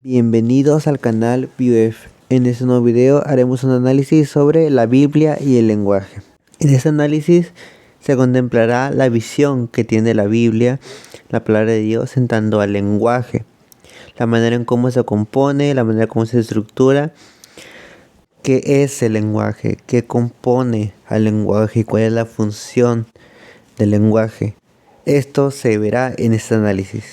Bienvenidos al canal ViewF. En este nuevo video haremos un análisis sobre la Biblia y el lenguaje. En este análisis se contemplará la visión que tiene la Biblia, la palabra de Dios, en tanto al lenguaje, la manera en cómo se compone, la manera en cómo se estructura, qué es el lenguaje, qué compone al lenguaje y cuál es la función del lenguaje. Esto se verá en este análisis.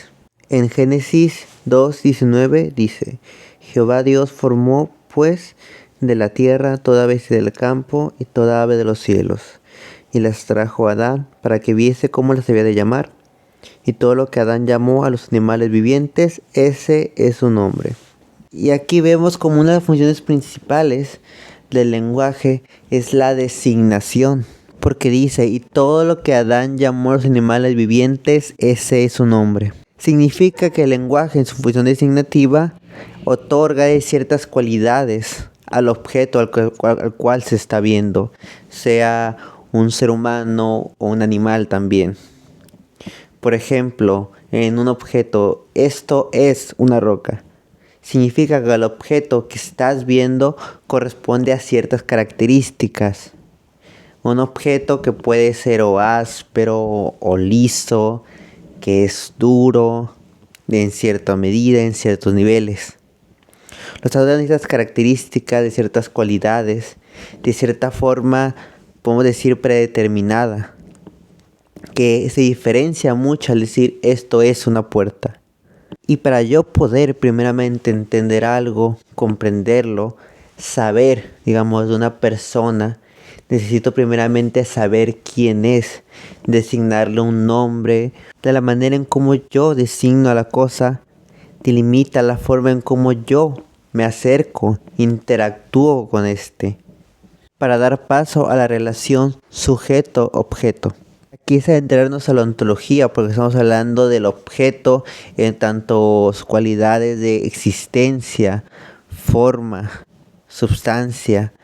En Génesis 2:19 dice: Jehová Dios formó pues de la tierra toda bestia del campo y toda ave de los cielos, y las trajo a Adán para que viese cómo las había de llamar. Y todo lo que Adán llamó a los animales vivientes, ese es su nombre. Y aquí vemos como una de las funciones principales del lenguaje es la designación. Porque dice, y todo lo que Adán llamó a los animales vivientes, ese es su nombre. Significa que el lenguaje en su función designativa otorga ciertas cualidades al objeto al cual se está viendo, sea un ser humano o un animal también. Por ejemplo, en un objeto, esto es una roca. Significa que el objeto que estás viendo corresponde a ciertas características. Un objeto que puede ser o áspero o liso, que es duro en cierta medida, en ciertos niveles. Los autores dan estas características de ciertas cualidades, de cierta forma, podemos decir predeterminada, que se diferencia mucho al decir esto es una puerta. Y para yo poder primeramente entender algo, comprenderlo, saber, digamos, de una persona, necesito primeramente saber quién es, designarle un nombre. De la manera en cómo yo designo a la cosa, delimita la forma en cómo yo me acerco, interactúo con este, para dar paso a la relación sujeto-objeto. Aquí es entrarnos a la ontología, porque estamos hablando del objeto en tanto cualidades de existencia, forma, substancia,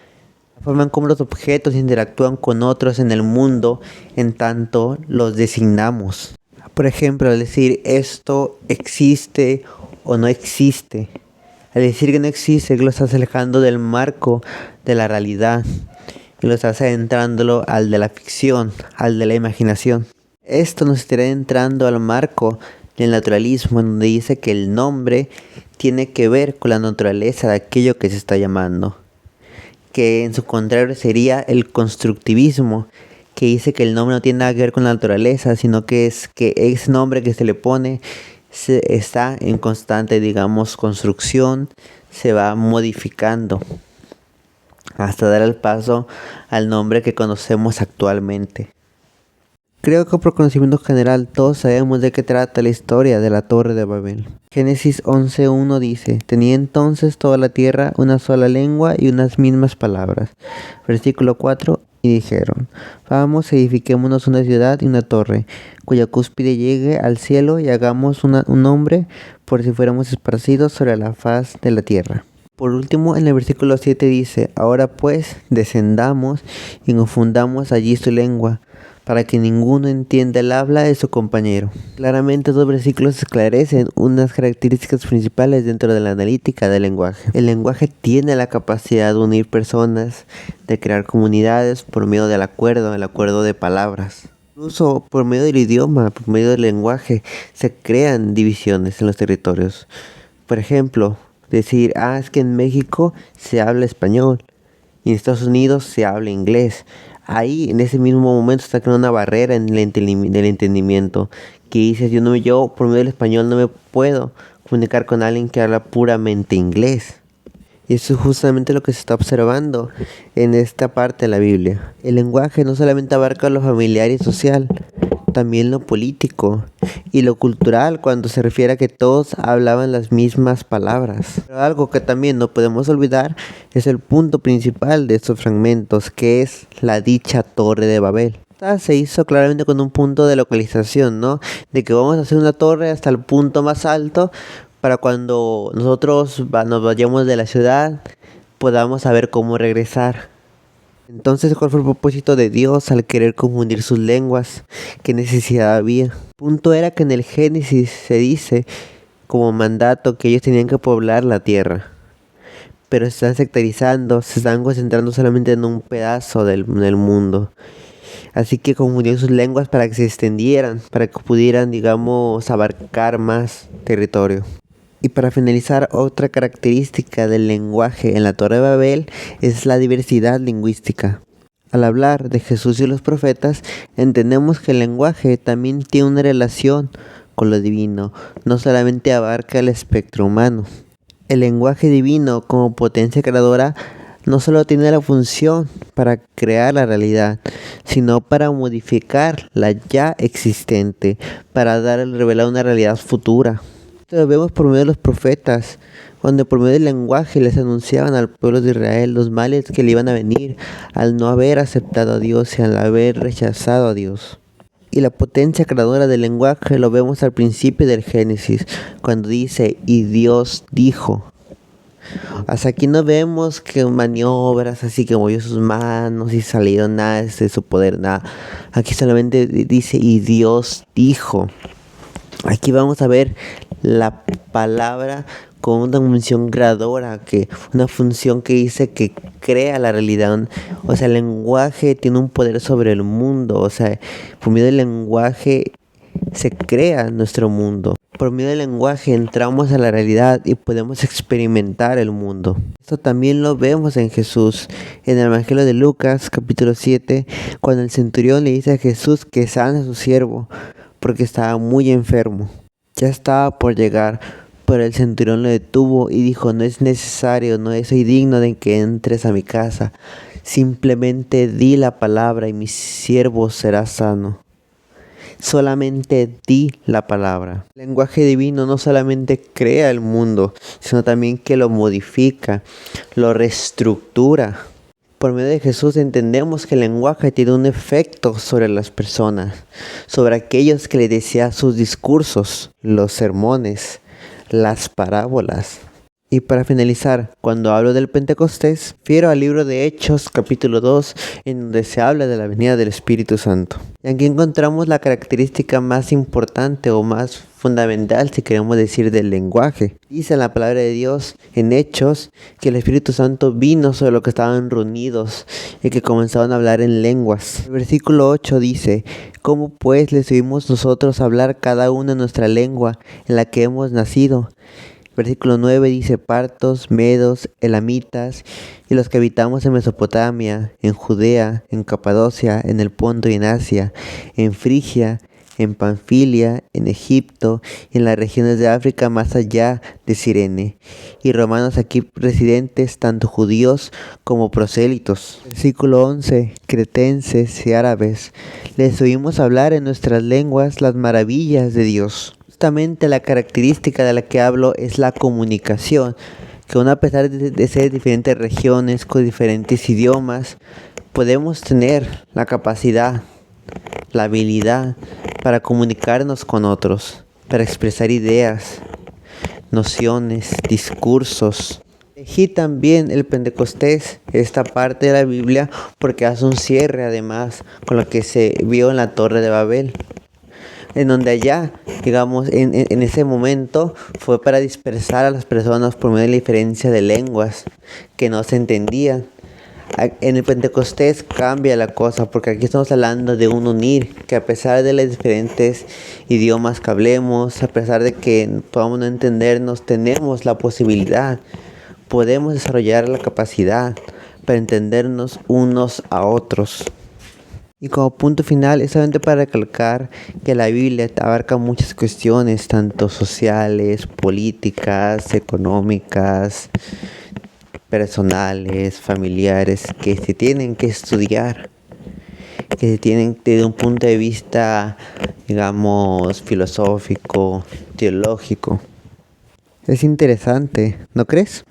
la forma en cómo los objetos interactúan con otros en el mundo en tanto los designamos. Por ejemplo, al decir esto existe o no existe. Al decir que no existe, lo estás alejando del marco de la realidad y lo estás adentrándolo al de la ficción, al de la imaginación. Esto nos estará entrando al marco del naturalismo, en donde dice que el nombre tiene que ver con la naturaleza de aquello que se está llamando, que en su contrario sería el constructivismo, que dice que el nombre no tiene nada que ver con la naturaleza, sino que ese nombre que se le pone está en constante, digamos, construcción, se va modificando hasta dar el paso al nombre que conocemos actualmente. Creo que por conocimiento general todos sabemos de qué trata la historia de la Torre de Babel. Génesis 11:1 dice: tenía entonces toda la tierra una sola lengua y unas mismas palabras. Versículo 4: y dijeron: vamos, edifiquémonos una ciudad y una torre, cuya cúspide llegue al cielo, y hagamos un nombre por si fuéramos esparcidos sobre la faz de la tierra. Por último, en el versículo 7 dice: ahora pues, descendamos y confundamos allí su lengua, para que ninguno entienda el habla de su compañero. Claramente, dos versículos esclarecen unas características principales dentro de la analítica del lenguaje. El lenguaje tiene la capacidad de unir personas, de crear comunidades por medio del acuerdo, el acuerdo de palabras. Incluso por medio del idioma, por medio del lenguaje, se crean divisiones en los territorios. Por ejemplo, decir, es que en México se habla español y en Estados Unidos se habla inglés. Ahí, en ese mismo momento, está creando una barrera en el entendimiento. Que dices, yo por medio del español no me puedo comunicar con alguien que habla puramente inglés. Y eso es justamente lo que se está observando en esta parte de la Biblia. El lenguaje no solamente abarca lo familiar y social, también lo político y lo cultural, cuando se refiere a que todos hablaban las mismas palabras. Pero algo que también no podemos olvidar es el punto principal de estos fragmentos, que es la dicha Torre de Babel. Esta se hizo claramente con un punto de localización, ¿no? De que vamos a hacer una torre hasta el punto más alto para cuando nosotros nos vayamos de la ciudad podamos saber cómo regresar. Entonces, ¿cuál fue el propósito de Dios al querer confundir sus lenguas? ¿Qué necesidad había? El punto era que en el Génesis se dice como mandato que ellos tenían que poblar la tierra. Pero se están sectarizando, se están concentrando solamente en un pedazo del mundo. Así que confundieron sus lenguas para que se extendieran, para que pudieran, digamos, abarcar más territorio. Y para finalizar, otra característica del lenguaje en la Torre de Babel es la diversidad lingüística. Al hablar de Jesús y los profetas, entendemos que el lenguaje también tiene una relación con lo divino, no solamente abarca el espectro humano. El lenguaje divino como potencia creadora no solo tiene la función para crear la realidad, sino para modificar la ya existente, para revelar una realidad futura. Esto lo vemos por medio de los profetas, donde por medio del lenguaje les anunciaban al pueblo de Israel los males que le iban a venir al no haber aceptado a Dios y al haber rechazado a Dios. Y la potencia creadora del lenguaje lo vemos al principio del Génesis, cuando dice, y Dios dijo. Hasta aquí no vemos que maniobras así que movió sus manos y salió nada de su poder, nada. Aquí solamente dice, y Dios dijo. Aquí vamos a ver la palabra con una función creadora, una función que dice que crea la realidad. O sea, el lenguaje tiene un poder sobre el mundo. O sea, por medio del lenguaje se crea nuestro mundo. Por medio del lenguaje entramos a la realidad y podemos experimentar el mundo. Esto también lo vemos en Jesús, en el Evangelio de Lucas, capítulo 7, cuando el centurión le dice a Jesús que sane a su siervo, porque estaba muy enfermo. Ya estaba por llegar, pero el centurión lo detuvo y dijo, no es necesario, no soy digno de que entres a mi casa. Simplemente di la palabra y mi siervo será sano. Solamente di la palabra. El lenguaje divino no solamente crea el mundo, sino también que lo modifica, lo reestructura. Por medio de Jesús entendemos que el lenguaje tiene un efecto sobre las personas, sobre aquellos que le decían sus discursos, los sermones, las parábolas. Y para finalizar, cuando hablo del Pentecostés, refiero al libro de Hechos, capítulo 2, en donde se habla de la venida del Espíritu Santo. Y aquí encontramos la característica más importante o más fundamental, si queremos decir, del lenguaje. Dice la palabra de Dios en Hechos que el Espíritu Santo vino sobre los que estaban reunidos y que comenzaban a hablar en lenguas. El versículo 8 dice, ¿cómo pues les oímos nosotros hablar cada uno en nuestra lengua en la que hemos nacido? Versículo 9 dice, partos, medos, elamitas, y los que habitamos en Mesopotamia, en Judea, en Capadocia, en el Ponto y en Asia, en Frigia, en Panfilia, en Egipto, y en las regiones de África más allá de Cirene, y romanos aquí residentes, tanto judíos como prosélitos. Versículo 11, cretenses y árabes, les oímos hablar en nuestras lenguas las maravillas de Dios. Justamente la característica de la que hablo es la comunicación, que aun a pesar de ser diferentes regiones con diferentes idiomas, podemos tener la capacidad, la habilidad para comunicarnos con otros, para expresar ideas, nociones, discursos. Elegí también el Pentecostés, esta parte de la Biblia, porque hace un cierre además con lo que se vio en la Torre de Babel, en donde allá, digamos, en ese momento fue para dispersar a las personas por medio de la diferencia de lenguas que no se entendían. En el Pentecostés cambia la cosa, porque aquí estamos hablando de un unir, que a pesar de los diferentes idiomas que hablemos, a pesar de que podamos no entendernos, tenemos la posibilidad, podemos desarrollar la capacidad para entendernos unos a otros. Y como punto final, es solamente para recalcar que la Biblia abarca muchas cuestiones, tanto sociales, políticas, económicas, personales, familiares, que se tienen que estudiar, que se tienen desde un punto de vista, digamos, filosófico, teológico. Es interesante, ¿no crees?